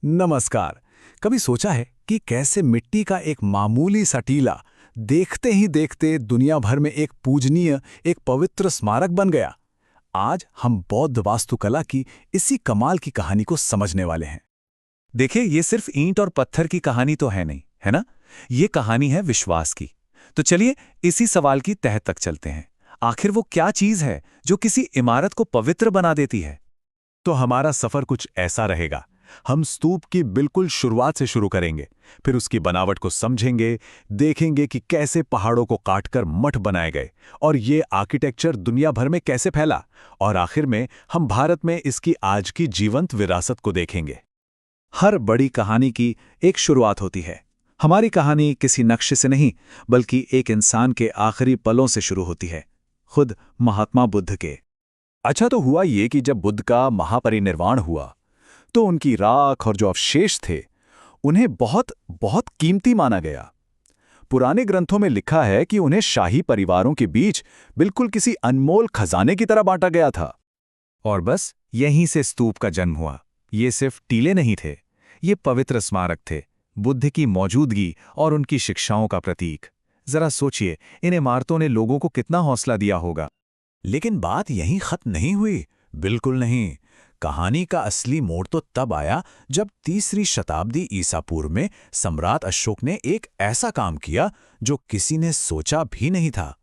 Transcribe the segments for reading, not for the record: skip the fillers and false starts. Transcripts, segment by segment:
नमस्कार। कभी सोचा है कि कैसे मिट्टी का एक मामूली सा टीला देखते ही देखते दुनिया भर में एक पूजनीय, एक पवित्र स्मारक बन गया। आज हम बौद्ध वास्तुकला की इसी कमाल की कहानी को समझने वाले हैं। देखिए, ये सिर्फ ईंट और पत्थर की कहानी तो है नहीं, है ना? ये कहानी है विश्वास की। तो चलिए इसी सवाल की तह तक चलते हैं। आखिर वो क्या चीज है जो किसी इमारत को पवित्र बना देती है? तो हमारा सफर कुछ ऐसा रहेगा। हम स्तूप की बिल्कुल शुरुआत से शुरू करेंगे, फिर उसकी बनावट को समझेंगे, देखेंगे कि कैसे पहाड़ों को काटकर मठ बनाए गए और ये आर्किटेक्चर दुनिया भर में कैसे फैला, और आखिर में हम भारत में इसकी आज की जीवंत विरासत को देखेंगे। हर बड़ी कहानी की एक शुरुआत होती है। हमारी कहानी किसी नक्शे से नहीं, बल्कि एक इंसान के आखिरी पलों से शुरू होती है, खुद महात्मा बुद्ध के। अच्छा, तो हुआ ये कि जब बुद्ध का महापरिनिर्वाण हुआ तो उनकी राख और जो अवशेष थे उन्हें बहुत बहुत कीमती माना गया। पुराने ग्रंथों में लिखा है कि उन्हें शाही परिवारों के बीच बिल्कुल किसी अनमोल खजाने की तरह बांटा गया था। और बस यहीं से स्तूप का जन्म हुआ। ये सिर्फ टीले नहीं थे, ये पवित्र स्मारक थे, बुद्ध की मौजूदगी और उनकी शिक्षाओं का प्रतीक। जरा सोचिए, इन इमारतों ने लोगों को कितना हौसला दिया होगा। लेकिन बात यहीं खत्म नहीं हुई, बिल्कुल नहीं। कहानी का असली मोड़ तो तब आया जब तीसरी शताब्दी ईसा पूर्व में सम्राट अशोक ने एक ऐसा काम किया जो किसी ने सोचा भी नहीं था।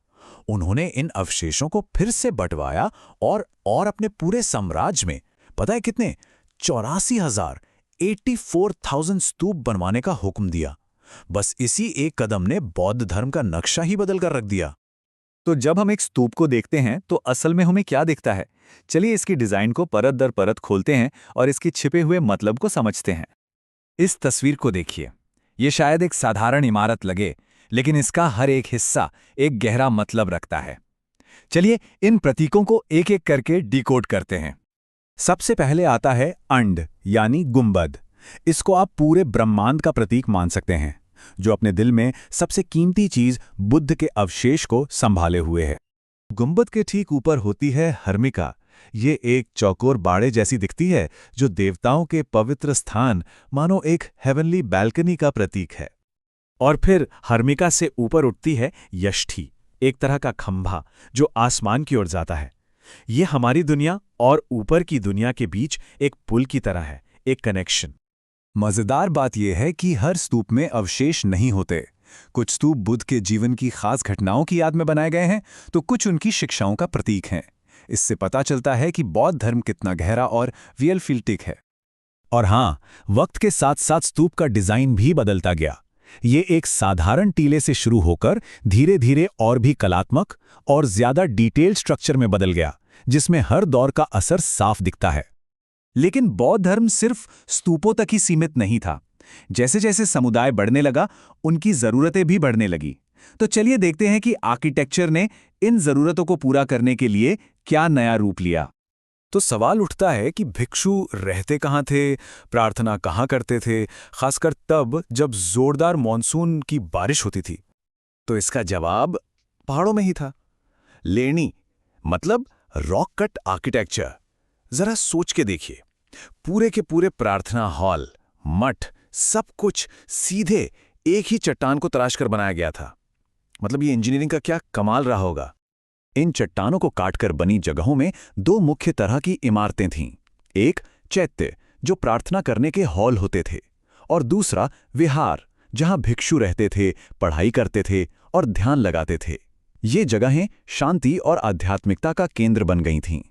उन्होंने इन अवशेषों को फिर से बंटवाया और अपने पूरे साम्राज्य में, पता है कितने, 84,000 84,000 स्तूप बनवाने का हुक्म दिया। बस इसी एक कदम ने बौद्ध धर्म का नक्शा ही बदल कर रख दिया। तो जब हम एक स्तूप को देखते हैं तो असल में हमें क्या दिखता है? चलिए इसकी डिजाइन को परत दर परत खोलते हैं और इसके छिपे हुए मतलब को समझते हैं। इस तस्वीर को देखिए। ये शायद एक साधारण इमारत लगे, लेकिन इसका हर एक हिस्सा एक गहरा मतलब रखता है। चलिए इन प्रतीकों को एक एक करके डिकोड करते हैं। सबसे पहले आता है अंड यानी गुंबद। इसको आप पूरे ब्रह्मांड का प्रतीक मान सकते हैं, जो अपने दिल में सबसे कीमती चीज बुद्ध के अवशेष को संभाले हुए है। गुंबद के ठीक ऊपर होती है हर्मिका। ये एक चौकोर बाड़े जैसी दिखती है, जो देवताओं के पवित्र स्थान, मानो एक हेवनली बैल्कनी का प्रतीक है। और फिर हर्मिका से ऊपर उठती है यष्टि, एक तरह का खंभा जो आसमान की ओर जाता है। ये हमारी दुनिया और ऊपर की दुनिया के बीच एक पुल की तरह है, एक कनेक्शन। मजेदार बात यह है कि हर स्तूप में अवशेष नहीं होते। कुछ स्तूप बुद्ध के जीवन की खास घटनाओं की याद में बनाए गए हैं, तो कुछ उनकी शिक्षाओं का प्रतीक हैं। इससे पता चलता है कि बौद्ध धर्म कितना गहरा और रियलफिल्टिक है। और हाँ, वक्त के साथ साथ स्तूप का डिजाइन भी बदलता गया। ये एक साधारण टीले से शुरू होकर धीरे धीरे और भी कलात्मक और ज्यादा डिटेल स्ट्रक्चर में बदल गया, जिसमें हर दौर का असर साफ दिखता है। लेकिन बौद्ध धर्म सिर्फ स्तूपों तक ही सीमित नहीं था। जैसे जैसे समुदाय बढ़ने लगा, उनकी जरूरतें भी बढ़ने लगी। तो चलिए देखते हैं कि आर्किटेक्चर ने इन जरूरतों को पूरा करने के लिए क्या नया रूप लिया। तो सवाल उठता है कि भिक्षु रहते कहाँ थे, प्रार्थना कहाँ करते थे, खासकर तब जब जोरदार मॉनसून की बारिश होती थी। तो इसका जवाब पहाड़ों में ही था। लेणी मतलब रॉक कट आर्किटेक्चर। जरा सोच के देखिए, पूरे के पूरे प्रार्थना हॉल, मठ, सब कुछ सीधे एक ही चट्टान को तराश कर बनाया गया था। मतलब ये इंजीनियरिंग का क्या कमाल रहा होगा। इन चट्टानों को काटकर बनी जगहों में दो मुख्य तरह की इमारतें थीं। एक चैत्य, जो प्रार्थना करने के हॉल होते थे, और दूसरा विहार, जहां भिक्षु रहते थे, पढ़ाई करते थे और ध्यान लगाते थे। ये जगहें शांति और आध्यात्मिकता का केंद्र बन गई थीं।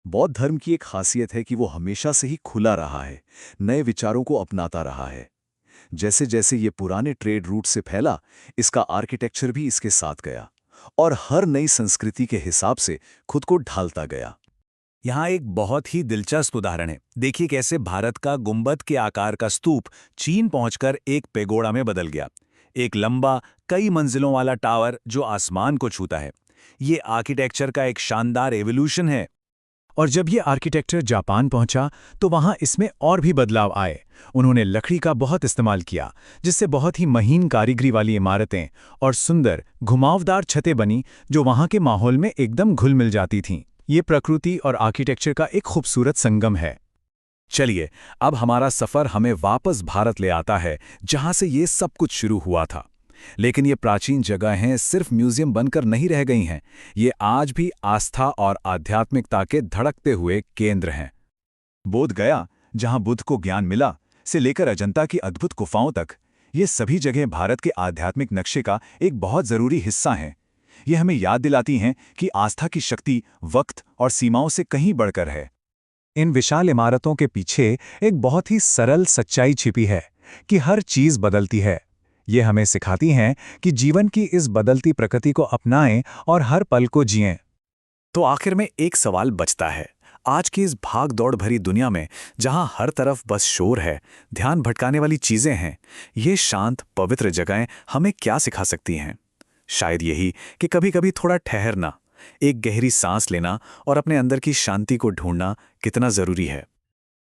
बौद्ध धर्म की एक खासियत है कि वो हमेशा से ही खुला रहा है, नए विचारों को अपनाता रहा है। जैसे जैसे ये पुराने ट्रेड रूट से फैला, इसका आर्किटेक्चर भी इसके साथ गया और हर नई संस्कृति के हिसाब से खुद को ढालता गया। यहाँ एक बहुत ही दिलचस्प उदाहरण है। देखिए कैसे भारत का गुंबद के आकार का स्तूप चीन पहुंचकर एक पेगोड़ा में बदल गया। एक लंबा, कई मंजिलों वाला टावर जो आसमान को छूता है। ये आर्किटेक्चर का एक शानदार एवोल्यूशन है। और जब ये आर्किटेक्चर जापान पहुंचा तो वहां इसमें और भी बदलाव आए। उन्होंने लकड़ी का बहुत इस्तेमाल किया, जिससे बहुत ही महीन कारीगरी वाली इमारतें और सुंदर घुमावदार छतें बनी, जो वहां के माहौल में एकदम घुल मिल जाती थीं। ये प्रकृति और आर्किटेक्चर का एक खूबसूरत संगम है। चलिए, अब हमारा सफर हमें वापस भारत ले आता है, जहां से ये सब कुछ शुरू हुआ था। लेकिन ये प्राचीन जगहें सिर्फ म्यूजियम बनकर नहीं रह गई हैं, ये आज भी आस्था और आध्यात्मिकता के धड़कते हुए केंद्र हैं। बोध गया, जहां बुद्ध को ज्ञान मिला, से लेकर अजंता की अद्भुत गुफाओं तक, ये सभी जगह भारत के आध्यात्मिक नक्शे का एक बहुत जरूरी हिस्सा हैं। ये हमें याद दिलाती हैं कि आस्था की शक्ति वक्त और सीमाओं से कहीं बढ़कर है। इन विशाल इमारतों के पीछे एक बहुत ही सरल सच्चाई छिपी है कि हर चीज बदलती है। ये हमें सिखाती हैं कि जीवन की इस बदलती प्रकृति को अपनाएं और हर पल को जिएं। तो आखिर में एक सवाल बचता है, आज की इस भाग दौड़ भरी दुनिया में जहां हर तरफ बस शोर है, ध्यान भटकाने वाली चीजें हैं, ये शांत पवित्र जगहें हमें क्या सिखा सकती हैं? शायद यही कि कभी-कभी थोड़ा ठहरना, एक गहरी सांस लेना और अपने अंदर की शांति को ढूंढना कितना जरूरी है।